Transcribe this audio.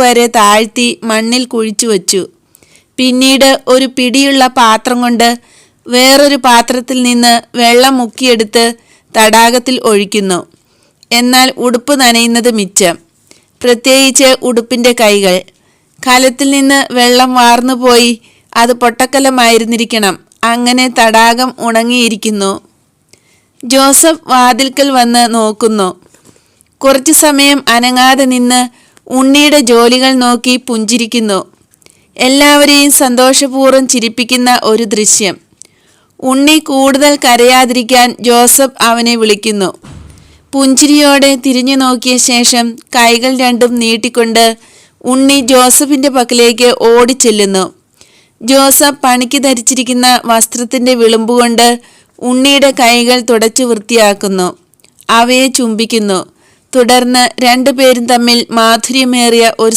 വരെ താഴ്ത്തി മണ്ണിൽ കുഴിച്ചു വച്ചു. പിന്നീട് ഒരു പിടിയുള്ള പാത്രം കൊണ്ട് വേറൊരു പാത്രത്തിൽ നിന്ന് വെള്ളം മുക്കിയെടുത്ത് തടാകത്തിൽ ഒഴിക്കുന്നു. എന്നാൽ ഉടുപ്പ് നനയുന്നത് മിച്ചം, പ്രത്യേകിച്ച് ഉടുപ്പിൻ്റെ കൈകൾ. കലത്തിൽ നിന്ന് വെള്ളം വാർന്നുപോയി അത് പൊട്ടക്കലമായിരുന്നിരിക്കണം. അങ്ങനെ തടാകം ഉണങ്ങിയിരിക്കുന്നു. ജോസഫ് വാതിൽക്കൽ വന്ന് നോക്കുന്നു. കുറച്ചു സമയം അനങ്ങാതെ നിന്ന് ഉണ്ണിയുടെ ജോലികൾ നോക്കി പുഞ്ചിരിക്കുന്നു. എല്ലാവരെയും സന്തോഷപൂർവ്വം ചിരിപ്പിക്കുന്ന ഒരു ദൃശ്യം. ഉണ്ണി കൂടുതൽ കരയാതിരിക്കാൻ ജോസഫ് അവനെ വിളിക്കുന്നു. പുഞ്ചിരിയോടെ തിരിഞ്ഞു നോക്കിയ ശേഷം കൈകൾ രണ്ടും നീട്ടിക്കൊണ്ട് ഉണ്ണി ജോസഫിൻ്റെ പക്കലേക്ക് ഓടിച്ചെല്ലുന്നു. ജോസഫ് പണിക്ക് ധരിച്ചിരിക്കുന്ന വസ്ത്രത്തിൻ്റെ വിളുമ്പുകൊണ്ട് ഉണ്ണിയുടെ കൈകൾ തുടച്ചു വൃത്തിയാക്കുന്നു. അവയെ ചുംബിക്കുന്നു. തുടർന്ന് രണ്ടുപേരും തമ്മിൽ മാധുര്യമേറിയ ഒരു